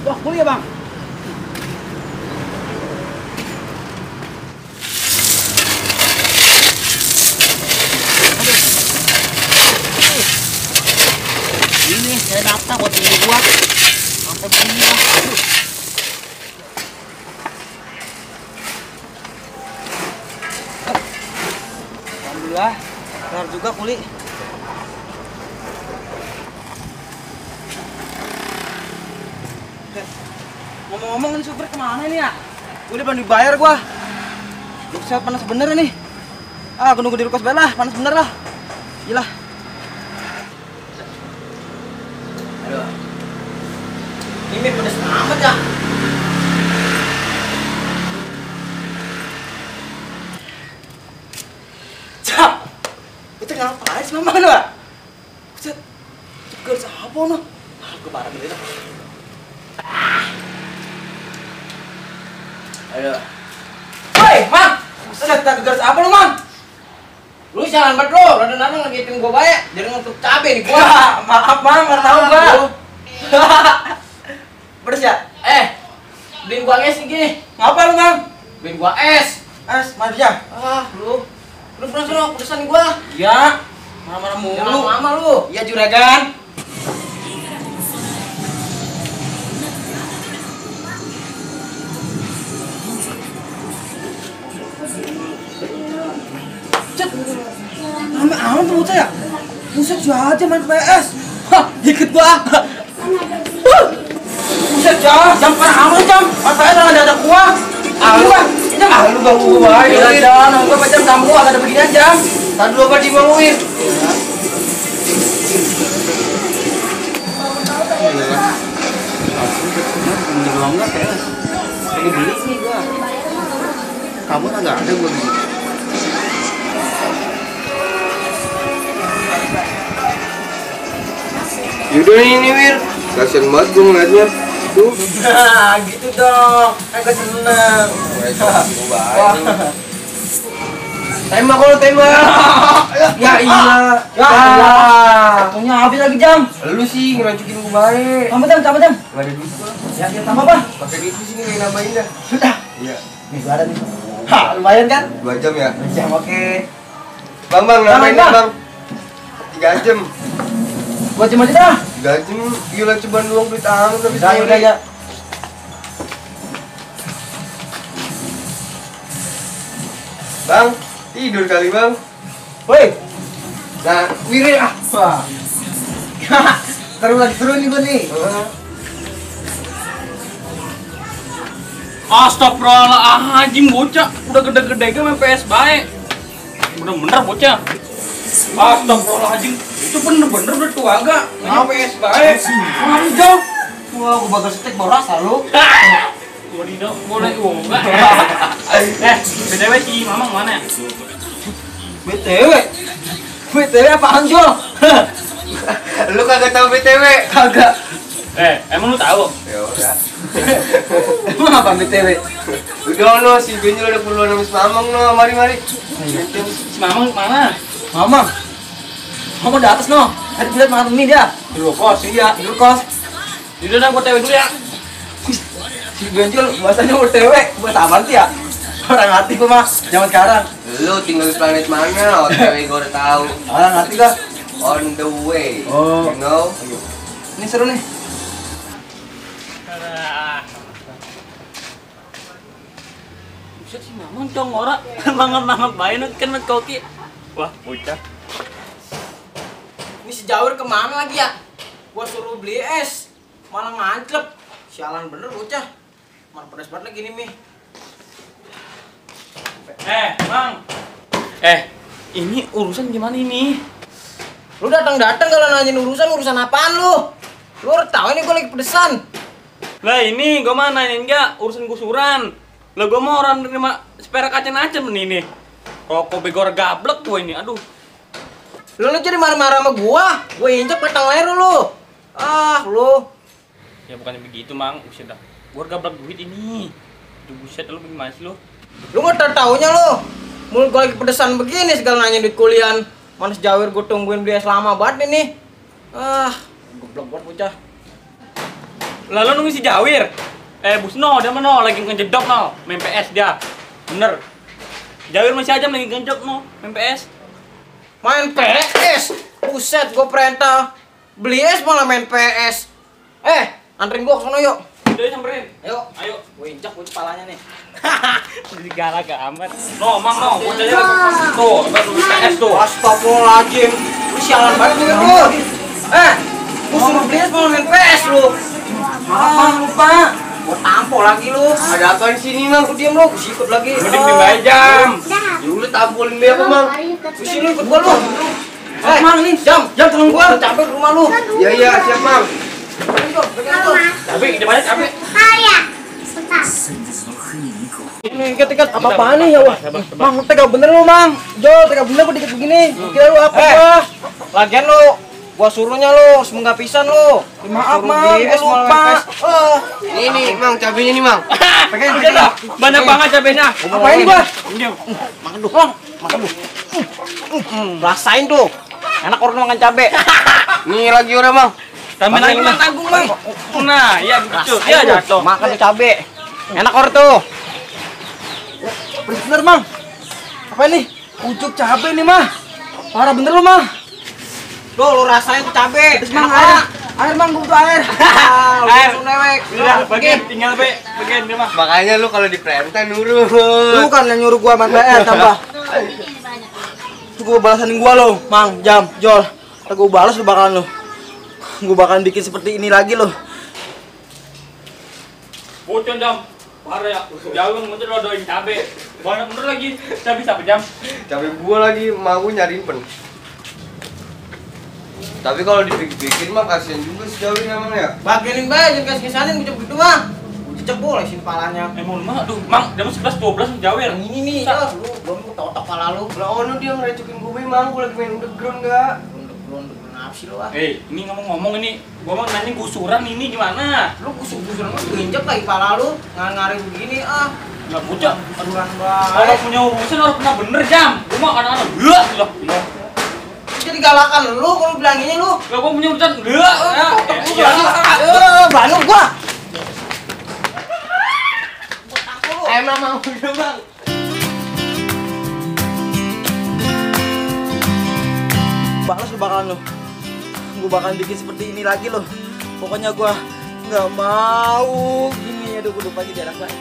Wah, kuli ya bang. Ini saya daftar buat beli gua. Sampai begini bang. Aduh. Alhamdulillah, kelar juga kuli. Ngomong-ngomong ini supir kemana nih ya? Kuli belum dibayar gua. Buset, panas bener nih. Ah, aku nunggu di rukas belah, panas bener lah. Gila. Aduh. Ini pedes amat ya. Cak. Itu ngapain sih mama lu? Buset. Cekel siapa no? Aku barang dulu dah. Ayo. Woi, Mang. Buset, tak gegar apa lu, Mang? Lu jalan banget lu, rada-rada ngagetin gua bae, jadi ngutuk cabe nih gua. Wah, maaf Mang, enggak tahu gua. Pedes ya? Beliin gua es nih gini. Ngapa lu, Mang? Beliin gua es. Es, mari ya. Lu pedesan gua. Iya. Marah-marah mulu. Jangan lama lu. Iya, juragan. Cet. Rame amat tuh ya. Buset, aja main PS. Hah, ikut gua. Buset, jam parah amat jam. Matanya jangan ada gua. Lu ganggu gua. Ya jangan, gua macam kamu agak ada beginian jam. Tadi dulu apa dibangunin. Ini doang enggak PS. Ini beli sih gua. Kamu enggak ada gua beli. Yaudah ini Wir, kasian banget gue ngeliatnya. Tuh. Nah, gitu dong. Kan gue seneng. Wah. Tembak kalau tembak. Ya iya. Waktunya habis lagi jam. Lu sih ngerancukin gue baik. Tambah jam. Gak ada duit gua. Ya, tambah apa? Pakai duit di sini nih nambahin dah. Sudah. Iya. Nih gua ada nih. Ha, lumayan kan? 2 jam ya. Jam oke. Bang nambahin Bang. bang. 3 jam. Gua cuma aja dah. 3 jam. Gila coba doang duit amat tapi Udah ya. Bang, tidur kali bang. Woi. Nah, Wiri ah. Wah. Seru nih gua nih. Astagfirullahaladzim bocah, udah gede-gede kan main PS baik. Bener-bener bocah. Astagfirullahaladzim, itu bener-bener udah tua gak? Main PS baik. Mari dong. Wah, gua bakal setek bawa rasa lu. Wadidaw, boleh enggak? BTW si Mamang mana? BTW apaan, Jol? lu kagak tahu BTW? Kagak. Emang lu tahu? Ya udah. Emang apa BTW? Udah no, si Benjol udah perlu nama si Mamang no, mari. Si Mamang mana? Mamang di atas no. Tadi lihat malam ini dia. Di kos. Iya, di kos. Yaudah dah, gua TW dulu ya. Si Benjol bahasanya OTW buat apaan sih ya? Orang hati gua mah zaman sekarang. Lu tinggal di planet mana? OTW gua udah tahu. Orang hati gak? On the way. Oh. You know? Ini seru nih. Buset si Mamang dong ora. Mangat-mangat bae nu kan koki. Wah, bocah. Ini si Jawir kemana lagi ya? Gua suruh beli es, malah nganclep. Sialan bener bocah. Mana pedas banget lagi nih mie. Mang. Ini urusan gimana ini? Lu datang kalau nanyain urusan apaan lu? Lu harus tahu ini gua lagi pedesan. Lah ini gua mah nanyain enggak urusan gusuran. Lah gua mau orang nerima spare kacang-kacang ini. Rokok begor gablek gua ini. Aduh. Lu jadi marah-marah sama gua injek petang leher lu. Lu. Ya bukannya begitu, Mang. Buset dah. Gua gablek duit ini. Aduh buset, lu gimana sih lu? Lu nggak taunya lu. Mulut gua lagi pedesan begini segala nanya duit kuliah. Manis Jawir gua tungguin beli es lama banget ini. Goblok banget bocah. Lalu nunggu si Jawir. Busno, dia mana lagi ngejedok no, main PS dia. Bener. Jawir masih aja lagi ngejedok no, main PS. Main PS? Buset, gua perintah beli es malah main PS. Anterin gua ke sono yuk. Udah samperin. Ayo. Gua injak kepalanya nih. Jadi galak amat. No, Mang no, bocahnya tuh, baru PS tuh. Astagfirullahaladzim. Lu sialan banget lu. Gua suruh beli es malah main PS lu. Lupa. Gua tampol lagi lu. Ada apa di sini, Mang? Lu diem lu, gua sikut lagi. Mending dimbayar jam. Ya udah tampolin dia apa, Mang? Di sini ikut gua lu. Mang nih, jam tolong gua. Capek rumah lu. Iya, siap, Mang. Cabe, gede banget cabe. Ini ikat apa-apaan nih ya wah. Mang, tega bener lu, Mang. Jol, tega bener gua dikit begini. Kira lu apa gua? Lagian lu, gua suruhnya lu, semoga pisan lu. Maaf, Mang, gua lupa. Ini, Mang, cabenya nih, Mang. Pegang dah. Banyak banget cabenya. Apa ini gua? Diam. Makan dulu, Bang. Makan dulu. Rasain tuh. Enak orang makan cabe. Nih lagi udah, Mang. Tambah lagi Mang tanggung, Bang. Nah, iya begitu. Iya jatuh. Makan tuh cabe. Enak orang tuh. Bener, Mang. Apa ini? Ujuk cabe nih, Mah. Parah bener lu, Mang. Loh, lu rasain tuh cabe. Terus, Mang, air, Mang, gua butuh air. Air. Langsung newek. Udah, bagian tinggal bagian dia mah. Makanya lu kalau diperintah nurut. Lu kan yang nyuruh gua main PR tambah. Tuh gua balasanin gua lo, Mang, Jam, Jol. Ntar gua balas lu bakalan lo. Gua bakalan bikin seperti ini lagi lo. Bocor jam. Parah ya. Jauh muncul lo doain cabe. Banyak bener lagi. Cabe siapa jam? Cabe gua lagi mau nyariin pen. Tapi kalau dipikir-pikir mah kasihan juga si Jawir emang ya. Bagianin bae, jangan kasih-kasanin gua gitu mah. Gua cecek boleh sih palanya. Mohon maaf, aduh, Mang, dia masih kelas 12 Jawir. Yang ini nih, lu belum totok pala lu. Lah ono dia ngerecokin gue, Mang. Gua lagi main underground enggak? Belum apa sih lu ah. Ini ngomong-ngomong ini, gua mau nanya gusuran ini gimana? Lu gusur-gusuran lu injek lagi pala lu. Ngari begini ah. Enggak bocah. Aduan banget. Kalau punya urusan harus pernah bener jam. Gua mah kadang-kadang enggak lah. Jadi galakan lu kalau bilanginnya lu. Lah gua punya urusan enggak. Banyak gua. Emang mau udah, Bang. Balas lu bakalan lu. Gua bakalan bikin seperti ini lagi lo. Pokoknya gua nggak mau gini. Aduh, gua lupa lagi jarak banget.